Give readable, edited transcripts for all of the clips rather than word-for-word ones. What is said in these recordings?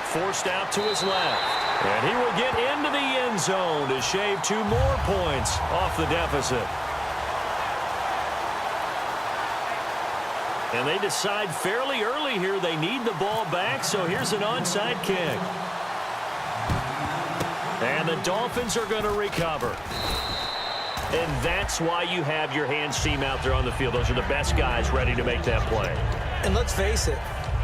forced out to his left. And he will get into the end zone to shave 2 more points off the deficit. And they decide fairly early here they need the ball back, so here's an onside kick. And the Dolphins are going to recover. And that's why you have your hands team out there on the field. Those are the best guys ready to make that play. And let's face it,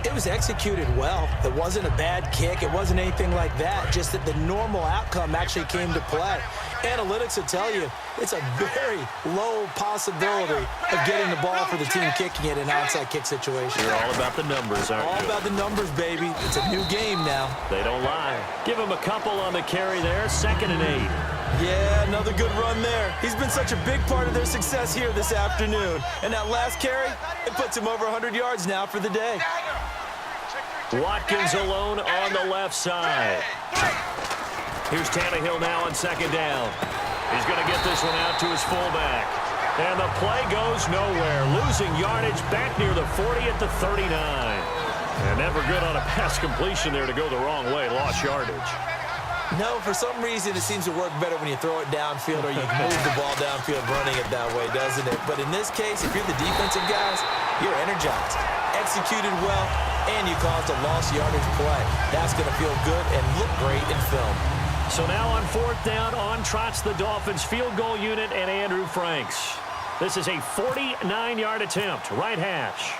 it was executed well. It wasn't a bad kick. It wasn't anything like that. Just that the normal outcome actually came to play. Analytics will tell you it's a very low possibility of getting the ball for the team kicking it in an onside kick situation. You're all about the numbers, aren't you? All about the numbers, baby. It's a new game now. They don't lie. Give him a couple on the carry there. 2nd and 8. Yeah, another good run there. He's been such a big part of their success here this afternoon. And that last carry, it puts him over 100 yards now for the day. Watkins alone on the left side. Here's Tannehill now on 2nd down. He's going to get this one out to his fullback. And the play goes nowhere. Losing yardage back near the 40 at the 39. And never good on a pass completion there to go the wrong way. Lost yardage. No, for some reason it seems to work better when you throw it downfield or you move the ball downfield running it that way, doesn't it? But in this case, if you're the defensive guys, you're energized. Executed well, and you caused a lost yardage play. That's going to feel good and look great in film. So now on 4th down, on trots the Dolphins field goal unit and Andrew Franks. This is a 49-yard attempt, right hash.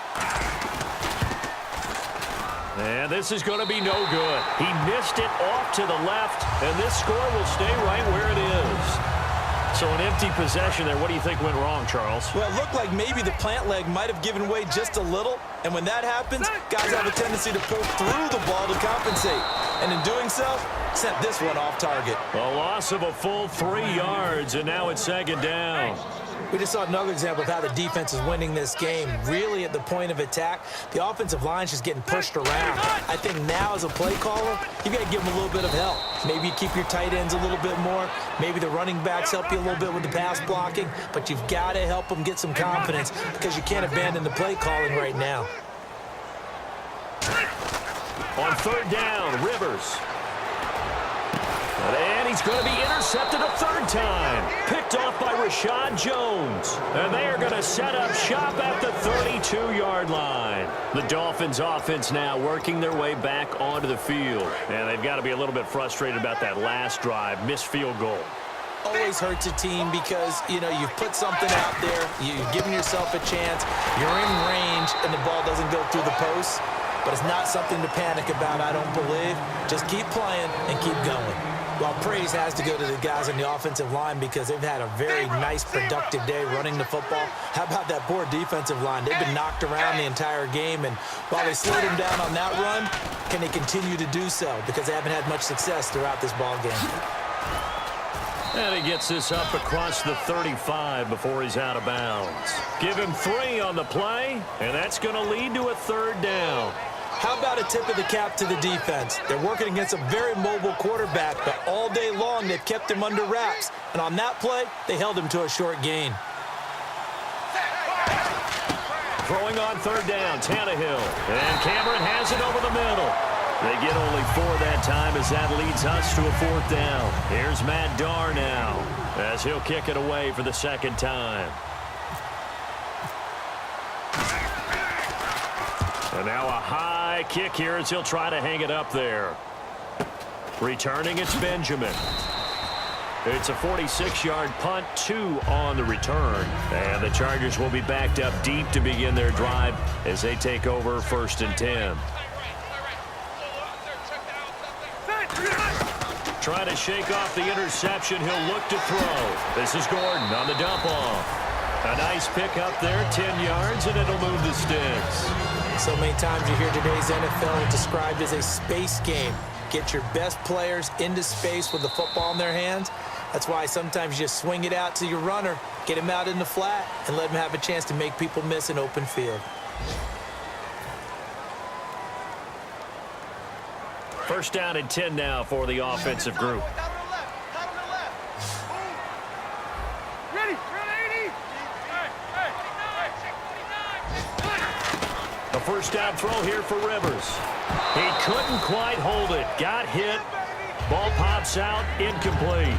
And this is going to be no good. He missed it off to the left, and this score will stay right where it is. So an empty possession there. What do you think went wrong, Charles? Well, it looked like maybe the plant leg might have given way just a little, and when that happens, guys have a tendency to pull through the ball to compensate. And in doing so, sent this one off target. A loss of a full 3 yards, and now it's 2nd down. We just saw another example of how the defense is winning this game. Really at the point of attack, the offensive line's just getting pushed around. I think now as a play caller, you got to give them a little bit of help. Maybe you keep your tight ends a little bit more. Maybe the running backs help you a little bit with the pass blocking. But you've got to help them get some confidence because you can't abandon the play calling right now. On 3rd down, Rivers. And he's going to be intercepted a 3rd time. Picked off by Rashad Jones. And they are going to set up shop at the 32-yard line. The Dolphins offense now working their way back onto the field. And they've got to be a little bit frustrated about that last drive. Missed field goal. Always hurts a team because, you know, you've put something out there. You've given yourself a chance. You're in range, and the ball doesn't go through the posts. But it's not something to panic about, I don't believe. Just keep playing and keep going. Well, praise has to go to the guys on the offensive line because they've had a very nice, productive day running the football. How about that poor defensive line? They've been knocked around the entire game, and while they slowed them down on that run, can they continue to do so? Because they haven't had much success throughout this ball game. And he gets this up across the 35 before he's out of bounds. Give him 3 on the play, and that's going to lead to a 3rd down. How about a tip of the cap to the defense? They're working against a very mobile quarterback, but all day long they've kept him under wraps. And on that play, they held him to a short gain. Throwing on 3rd down, Tannehill. And Cameron has it over the middle. They get only 4 that time as that leads us to a 4th down. Here's Matt Darr now as he'll kick it away for the 2nd time. And now a high kick here as he'll try to hang it up there. Returning, it's Benjamin. It's a 46-yard punt, 2 on the return. And the Chargers will be backed up deep to begin their drive as they take over 1st and 10. Trying to shake off the interception. He'll look to throw. This is Gordon on the dump off. A nice pick up there, 10 yards, and it'll move the sticks. So many times you hear today's NFL described as a space game. Get your best players into space with the football in their hands. That's why sometimes you just swing it out to your runner, get him out in the flat, and let him have a chance to make people miss an open field. First down and 10 now for the offensive group. The first down throw here for Rivers. He couldn't quite hold it. Got hit. Ball pops out. Incomplete.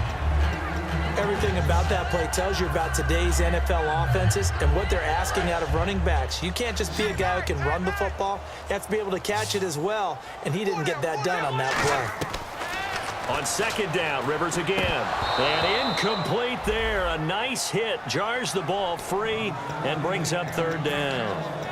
Everything about that play tells you about today's NFL offenses and what they're asking out of running backs. You can't just be a guy who can run the football. You have to be able to catch it as well, and he didn't get that done on that play. On second down, Rivers again. And incomplete there. A nice hit. Jars the ball free and brings up third down.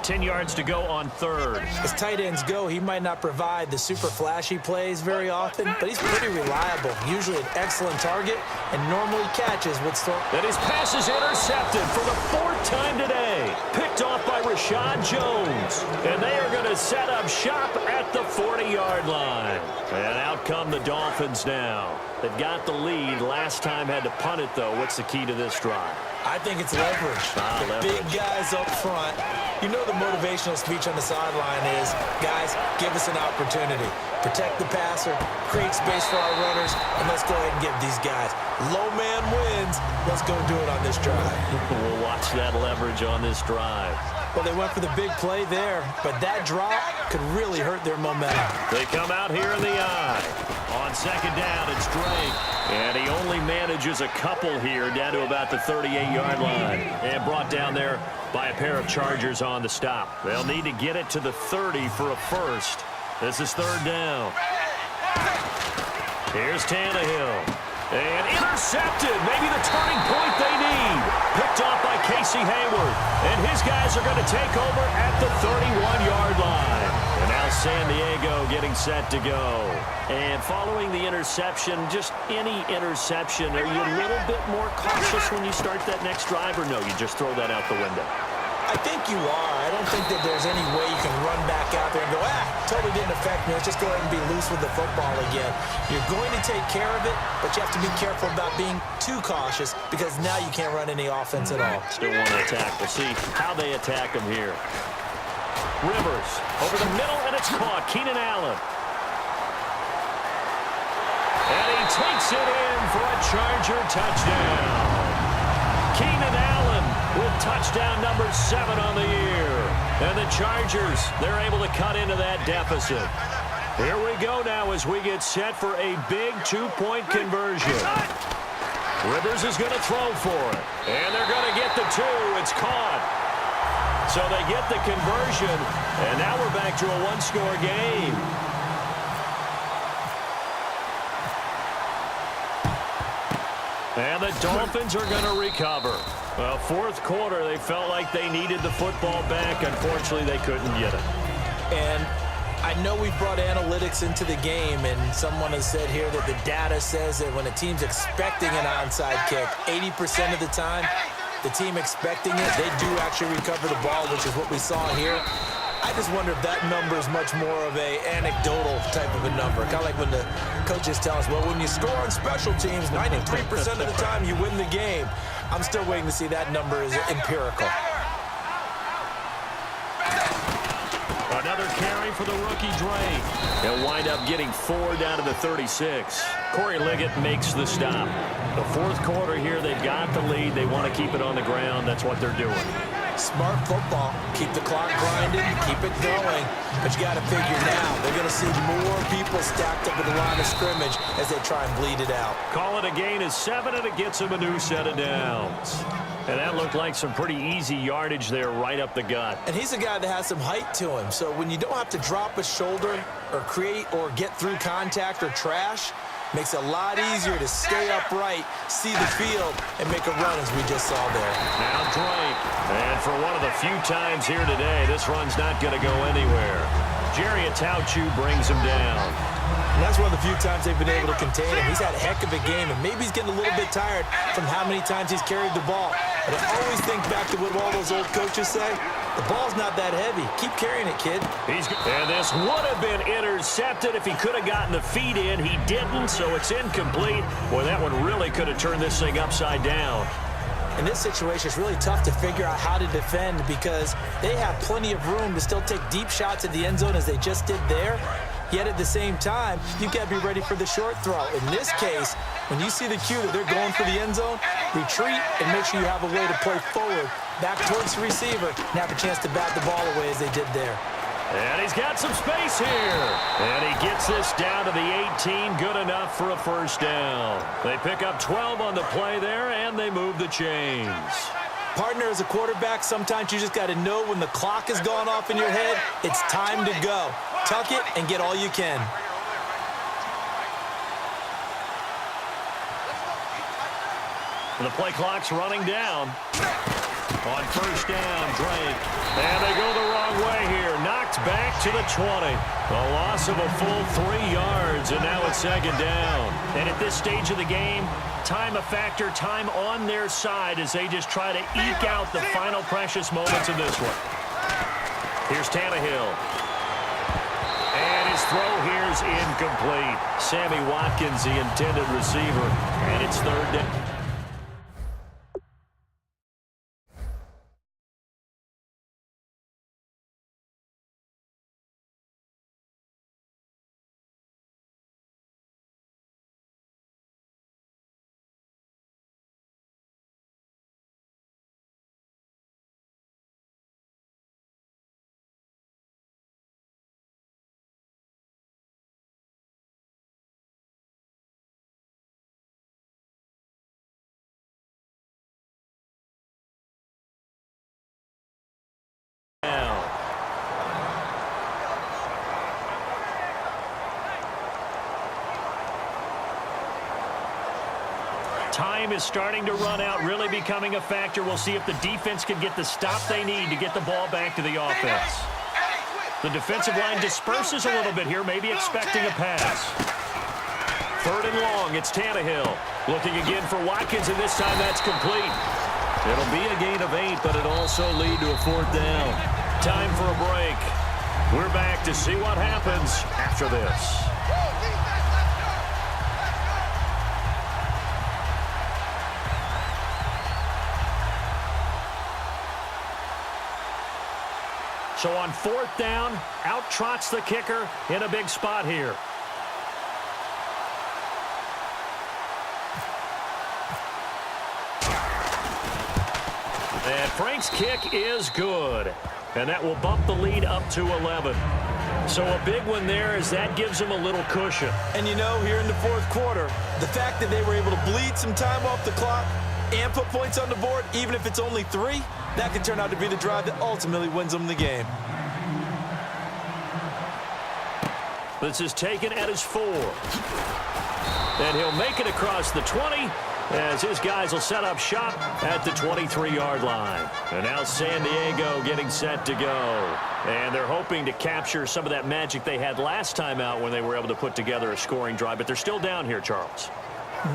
10 yards to go on third. As tight ends go, he might not provide the super flashy plays very often, but he's pretty reliable. Usually an excellent target and normally catches what's thrown. And his pass is intercepted for the fourth time today. Picked off by Rashad Jones. And they are going to set up shop at the 40-yard line. And out come the Dolphins now. They've got the lead. Last time had to punt it, though. What's the key to this drive? I think it's leverage. The big guys up front. You know the motivational speech on the sideline is, guys, give us an opportunity. Protect the passer, create space for our runners, and let's go ahead and give these guys. Low man wins. Let's go do it on this drive. We'll watch that leverage on this drive. Well, they went for the big play there, but that drop could really hurt their momentum. They come out here in the eye. On second down, it's Drake. And he only manages a couple here down to about the 38-yard line. And brought down there by a pair of Chargers on the stop. They'll need to get it to the 30 for a first. This is third down. Here's Tannehill. And intercepted. Maybe the turning point they need. Picked off by Casey Hayward. And his guys are going to take over at the 31-yard line. And now San Diego getting set to go. And following the interception, just any interception, are you a little bit more cautious when you start that next drive, or no, you just throw that out the window? I think you are. I don't think that there's any way you can run back out there and go, totally didn't affect me. Let's just go ahead and be loose with the football again. You're going to take care of it, but you have to be careful about being too cautious because now you can't run any offense at all. Still want to attack. We'll see how they attack him here. Rivers over the middle, and it's caught. Keenan Allen. And he takes it in for a Charger touchdown. Keenan Allen with touchdown number 7 on the year. And the Chargers, they're able to cut into that deficit. Here we go now as we get set for a big 2-point conversion. Rivers is going to throw for it. And they're going to get the 2. It's caught. So they get the conversion, and now we're back to a one-score game. And the Dolphins are going to recover. Well, fourth quarter, they felt like they needed the football back. Unfortunately, they couldn't get it. And I know we've brought analytics into the game, and someone has said here that the data says that when a team's expecting an onside kick, 80% of the time, the team expecting it, they do actually recover the ball, which is what we saw here. I just wonder if that number is much more of a anecdotal type of a number. Kind of like when the coaches tell us, well, when you score on special teams, 93% of the time you win the game. I'm still waiting to see that number is empirical. Another carry for the rookie Drake. They'll wind up getting 4 down to the 36. Corey Liggett makes the stop. The fourth quarter here, they've got the lead. They want to keep it on the ground. That's what they're doing. Smart football. Keep the clock grinding, keep it going. But you got to figure now, they're going to see more people stacked up at the line of scrimmage as they try and bleed it out. Call it a gain of 7, and it gets them a new set of downs. And that looked like some pretty easy yardage there right up the gut. And he's a guy that has some height to him. So when you don't have to drop a shoulder or create or get through contact or trash, makes it a lot easier to stay upright, see the field, and make a run as we just saw there. Now Drake. And for one of the few times here today, this run's not going to go anywhere. Jerry Atauchu brings him down. And that's one of the few times they've been able to contain him. He's had a heck of a game, and maybe he's getting a little bit tired from how many times he's carried the ball. But I always think back to what all those old coaches say. The ball's not that heavy. Keep carrying it, kid. And this would have been intercepted if he could have gotten the feet in. He didn't, so it's incomplete. Boy, that one really could have turned this thing upside down. In this situation, it's really tough to figure out how to defend because they have plenty of room to still take deep shots at the end zone as they just did there. Yet at the same time, you've got to be ready for the short throw. In this case, when you see the cue that they're going for the end zone, retreat and make sure you have a way to play forward back towards the receiver, and have a chance to bat the ball away as they did there. And he's got some space here. And he gets this down to the 18. Good enough for a first down. They pick up 12 on the play there, and they move the chains. Partner, as a quarterback, sometimes you just got to know when the clock has gone off in your head, it's time to go. Tuck it and get all you can. The play clock's running down. On first down, Drake. And they go the wrong way here. Knocked back to the 20. A loss of a full 3 yards, and now it's second down. And at this stage of the game, time a factor, time on their side as they just try to eke out the final precious moments of this one. Here's Tannehill. And his throw here is incomplete. Sammy Watkins, the intended receiver, and it's third down. Time is starting to run out, really becoming a factor. We'll see if the defense can get the stop they need to get the ball back to the offense. The defensive line disperses a little bit here, maybe expecting a pass. Third and long, it's Tannehill. Looking again for Watkins, and this time that's complete. It'll be a gain of 8, but it'll also lead to a fourth down. Time for a break. We're back to see what happens after this. So on fourth down, out trots the kicker in a big spot here. And Frank's kick is good. And that will bump the lead up to 11. So a big one there as that gives them a little cushion. And you know, here in the fourth quarter, the fact that they were able to bleed some time off the clock and put points on the board, even if it's only 3, that could turn out to be the drive that ultimately wins them the game. This is taken at his 4. And he'll make it across the 20 as his guys will set up shop at the 23-yard line. And now San Diego getting set to go. And they're hoping to capture some of that magic they had last time out when they were able to put together a scoring drive. But they're still down here, Charles.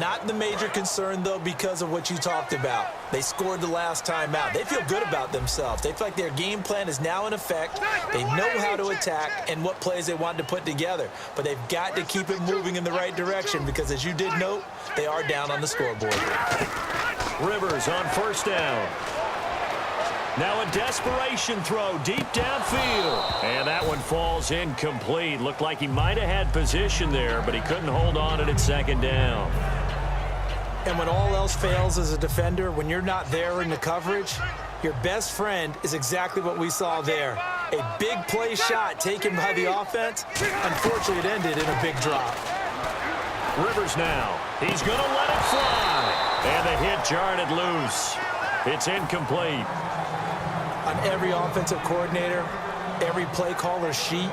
Not the major concern, though, because of what you talked about. They scored the last time out. They feel good about themselves. They feel like their game plan is now in effect. They know how to attack and what plays they want to put together. But they've got to keep it moving in the right direction because, as you did note, they are down on the scoreboard. Rivers on first down. Now a desperation throw deep downfield. And that one falls incomplete. Looked like he might have had position there, but he couldn't hold on at second down. And when all else fails as a defender, when you're not there in the coverage, your best friend is exactly what we saw there. A big play shot taken by the offense. Unfortunately, it ended in a big drop. Rivers now. He's going to let it fly. And the hit jarred it loose. It's incomplete. On every offensive coordinator, every play caller sheet,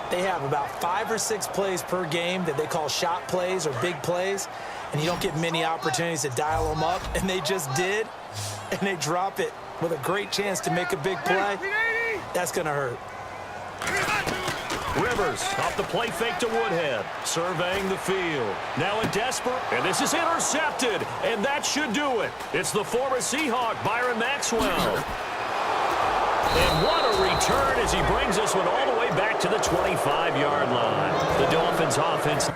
they have about 5 or 6 plays per game that they call shot plays or big plays, and you don't get many opportunities to dial them up, and they just did, and they drop it with a great chance to make a big play. That's going to hurt. Rivers off the play fake to Woodhead, surveying the field. Now a desperate, and this is intercepted, and that should do it. It's the former Seahawk, Byron Maxwell. And what a return as he brings this one all the way back to the 25-yard line. The Dolphins offense